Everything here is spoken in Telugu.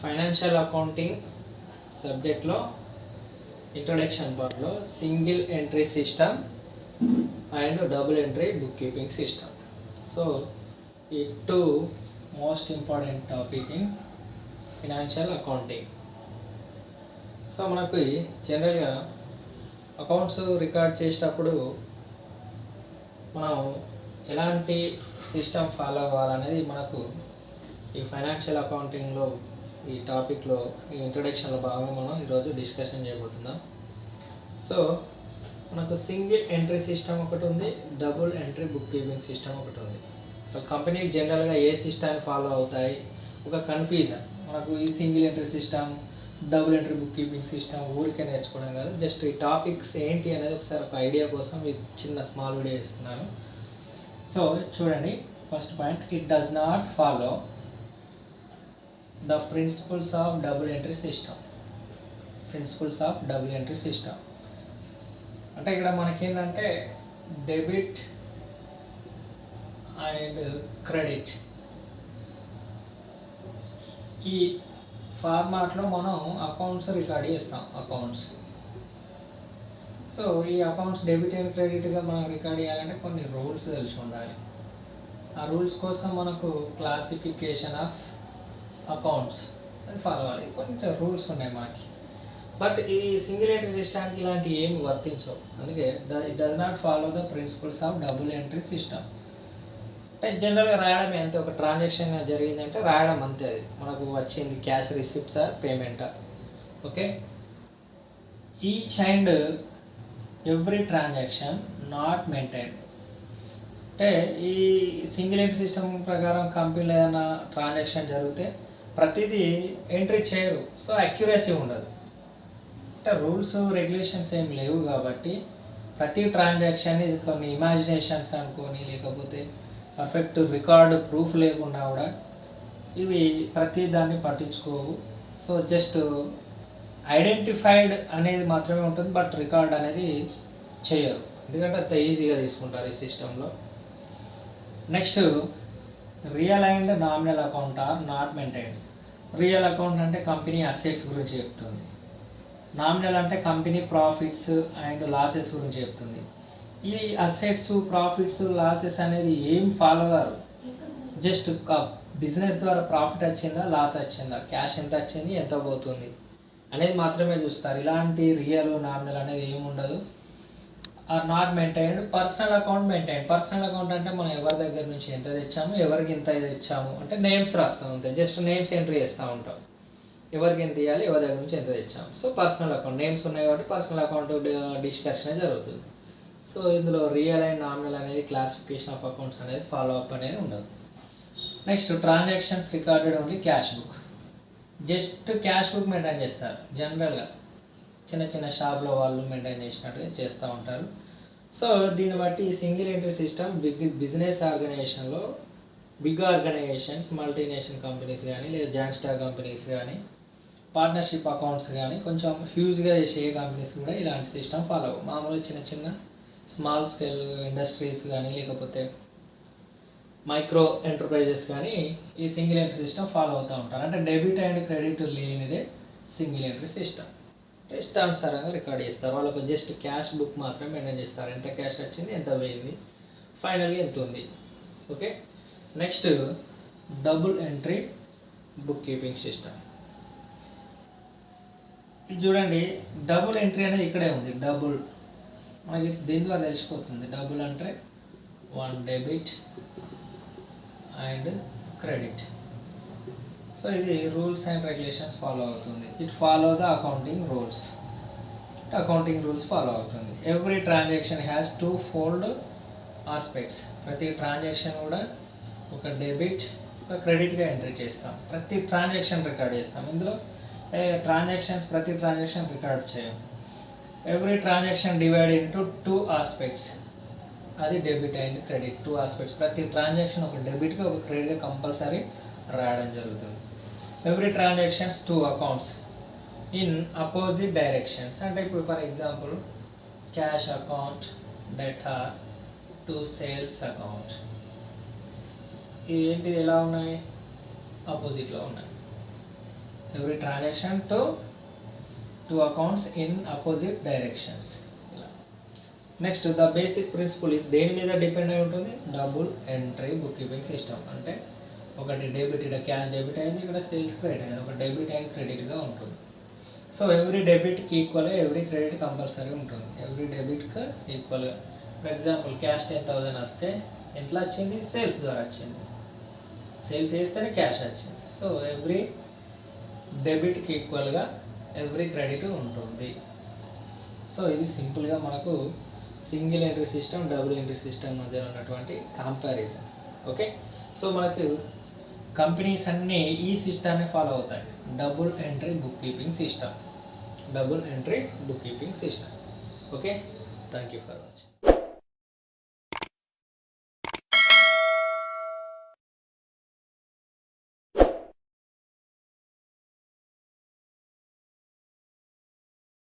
ఫైనాన్షియల్ అకౌంటింగ్ సబ్జెక్ట్లో ఇంట్రొడక్షన్ పార్ట్లో single entry system and double entry book keeping system. So ఈ two most important topic in financial accounting. So మనకు జనరల్గా అకౌంట్స్ రికార్డ్ చేసేటప్పుడు మనం ఎలాంటి సిస్టమ్ ఫాలో అవ్వాలనేది మనకు ఈ ఫైనాన్షియల్ అకౌంటింగ్లో ఈ టాపిక్లో ఈ ఇంట్రొడక్షన్లో భాగంగా మనం ఈరోజు డిస్కషన్ చేయబోతున్నాం. సో మనకు సింగిల్ ఎంట్రీ సిస్టమ్ ఒకటి ఉంది, double entry book keeping system ఒకటి ఉంది. సో కంపెనీలు జనరల్గా ఏ సిస్టమ్ ఫాలో అవుతాయి ఒక కన్ఫ్యూజన్. మనకు ఈ single entry system, double entry book keeping system ఊరికే నేర్చుకోవడం కాదు, జస్ట్ ఈ టాపిక్స్ ఏంటి అనేది ఒకసారి ఒక ఐడియా కోసం ఈ చిన్న స్మాల్ వీడియో ఇస్తున్నాను. సో చూడండి, first point, it does not follow the principles of double entry system. Principles of double entry system అంటే ఇక్కడ మనకేంటంటే డెబిట్ అండ్ క్రెడిట్ ఈ ఫార్మాట్లో మనం అకౌంట్స్ రికార్డ్ చేస్తాం. అకౌంట్స్, సో ఈ అకౌంట్స్ డెబిట్ అండ్ క్రెడిట్గా మనం రికార్డ్ చేయాలంటే కొన్ని రూల్స్ తెలిసి ఉండాలి. ఆ రూల్స్ కోసం మనకు క్లాసిఫికేషన్ ఆఫ్ అకౌంట్స్ అది ఫాలో అవ్వాలి. కొంచెం రూల్స్ ఉన్నాయి మనకి. బట్ ఈ సింగిల్ ఎంట్రీ సిస్టమ్కి ఇలాంటివి ఏమి వర్తించవు. అందుకే it does not follow the principles of double entry system. అంటే జనరల్గా రాయడం అంతే, ఒక ట్రాన్సాక్షన్ జరిగిందంటే రాయడం అంతే. అది మనకు వచ్చింది cash receipts are payment. Okay, each and every transaction not maintain. అంటే ఈ సింగిల్ ఎంట్రీ సిస్టమ్ ప్రకారం కంపెనీలో ఏదైనా ట్రాన్సాక్షన్ జరిగితే ప్రతిదీ ఎంట్రీ చేయరు. సో అక్యురసీ ఉండదు. అంటే రూల్స్ రెగ్యులేషన్స్ ఏం లేవు కాబట్టి ప్రతి ట్రాన్సాక్షన్ని కొన్ని ఇమాజినేషన్స్ అనుకొని, లేకపోతే పర్ఫెక్ట్ రికార్డు ప్రూఫ్ లేకుండా కూడా ఇవి ప్రతి దాన్ని పట్టించుకోవు. సో జస్ట్ ఐడెంటిఫైడ్ అనేది మాత్రమే ఉంటుంది, బట్ రికార్డ్ అనేది చేయరు. ఎందుకంటే అంత ఈజీగా తీసుకుంటారు ఈ సిస్టంలో. Next, real and nominal account are not maintained. Real account అంటే కంపెనీ అసెట్స్ గురించి చెప్తుంది. నామినల్ అంటే కంపెనీ ప్రాఫిట్స్ అండ్ లాసెస్ గురించి చెప్తుంది. ఈ అసెట్స్, ప్రాఫిట్స్, లాసెస్ అనేది ఏం ఫాలో గారు, జస్ట్ బిజినెస్ ద్వారా ప్రాఫిట్ వచ్చిందా, లాస్ వచ్చిందా, క్యాష్ ఎంత వచ్చింది, ఎంత పోతుంది అనేది మాత్రమే చూస్తారు. ఇలాంటి రియల్, నామినల్ అనేది ఏమి ఉండదు. Are not maintained. Personal account maintain. Personal account అంటే మనం ఎవరి దగ్గర నుంచి ఎంత తెచ్చాము, ఎవరికి ఎంత తెచ్చాము అంటే నేమ్స్ రాస్తాం అంతే. జస్ట్ నేమ్స్ ఎంట్రీ చేస్తూ ఉంటాం, ఎవరికి ఎంత ఇవ్వాలి, ఎవరి దగ్గర నుంచి ఎంత తెచ్చాము. సో పర్సనల్ అకౌంట్ నేమ్స్ ఉన్నాయి కాబట్టి పర్సనల్ అకౌంట్ డిస్కషన్ జరుగుతుంది. సో ఇందులో రియల్ అండ్ నామినల్ అనేది క్లాసిఫికేషన్ ఆఫ్ అకౌంట్స్ అనేది ఫాలో అప్ అనేది ఉండదు. Next, transactions recorded only cash book. Just cash book maintain చేస్తారు. జనరల్గా చిన్న చిన్న షాప్లో వాళ్ళు మెయింటైన్ చేసినట్టుగా చేస్తూ ఉంటారు. సో దీన్ని బట్టి సింగిల్ ఎంట్రీ సిస్టమ్ బిజినెస్ ఆర్గనైజేషన్లో బిగ్ ఆర్గనైజేషన్స్, మల్టీనేషనల్ కంపెనీస్ కానీ, లేదా జాయింట్ స్టాక్ కంపెనీస్ కానీ, పార్ట్నర్షిప్ అకౌంట్స్ కానీ, కొంచెం హ్యూజ్గా చేసే కంపెనీస్ కూడా ఇలాంటి సిస్టమ్ ఫాలో అవ్వవు. మామూలుగా చిన్న చిన్న స్మాల్ స్కేల్ ఇండస్ట్రీస్ కానీ, లేకపోతే మైక్రో ఎంటర్ప్రైజెస్ కానీ ఈ సింగిల్ ఎంట్రీ సిస్టమ్ ఫాలో అవుతూ ఉంటారు. అంటే డెబిట్ అండ్ క్రెడిట్ లేనిదే సింగిల్ ఎంట్రీ సిస్టమ్. ఇష్టానుసారంగా రికార్డ్ చేస్తారు. వాళ్ళకు జస్ట్ క్యాష్ బుక్ మాత్రమే మెయింటైన్ చేస్తారు. ఎంత క్యాష్ వచ్చింది, ఎంత పోయింది, ఫైనల్గా ఎంత ఉంది. Okay, next, double entry book keeping system. ఇది చూడండి, డబుల్ ఎంట్రీ అనేది ఇక్కడే ఉంది. డబుల్ మనకి దీని ద్వారా తెలిసిపోతుంది. డబుల్ అంటే one debit and credit. So ఇది రూల్స్ అండ్ రెగ్యులేషన్స్ ఫాలో అవుతుంది. It follow the accounting rules. Accounting rules follow అవుతుంది. Every transaction has two fold aspects. ప్రతి ట్రాన్సాక్షన్ కూడా ఒక డెబిట్, ఒక క్రెడిట్గా ఎంట్రీ చేస్తాం. ప్రతి ట్రాన్సాక్షన్ రికార్డ్ చేస్తాం. ఇందులో ప్రతి ట్రాన్సాక్షన్ రికార్డ్ చేయం. Every transaction divide into two aspects. అది debit and credit, two aspects. ప్రతి ట్రాన్సాక్షన్ ఒక డెబిట్గా, ఒక క్రెడిట్గా కంపల్సరీ రాయడం జరుగుతుంది. Every transactions two accounts in opposite directions. అంటే ఇప్పుడు for example cash account, debtor to sales account. ఏంటి ఎలా ఉన్నాయి, ఆపోజిట్లో ఉన్నాయి. Every transaction to two accounts in opposite directions. Next the basic principle is దేని మీద డిపెండ్ అయి ఉంటుంది? Double entry book keeping system. అంటే ఒకటి డెబిట్, ఇక్కడ క్యాష్ డెబిట్ అయింది, ఇక్కడ సేల్స్ క్రెడిట్ అయింది, ఒక డెబిట్ అండ్ క్రెడిట్గా ఉంటుంది. సో ఎవ్రీ డెబిట్కి ఈక్వల్గా ఎవ్రీ క్రెడిట్ కంపల్సరీ ఉంటుంది. ఎవ్రీ డెబిట్కి ఈక్వల్గా. ఫర్ ఎగ్జాంపుల్ క్యాష్ 10,000 వస్తే ఎంతలా వచ్చింది? సేల్స్ ద్వారా వచ్చింది. సేల్స్ చేస్తేనే క్యాష్ వచ్చింది. సో ఎవ్రీ డెబిట్కి ఈక్వల్గా ఎవ్రీ క్రెడిట్ ఉంటుంది. సో ఇది సింపుల్గా మనకు single entry system, double entry system మధ్య ఉన్నటువంటి కంపారిజన్. ఓకే, సో మనకు కంపెనీస్ అన్నీ ఈ సిస్టమ్ని ఫాలో అవుతాయి. Double entry book keeping system. Double entry book keeping system. Okay, thank you for watching.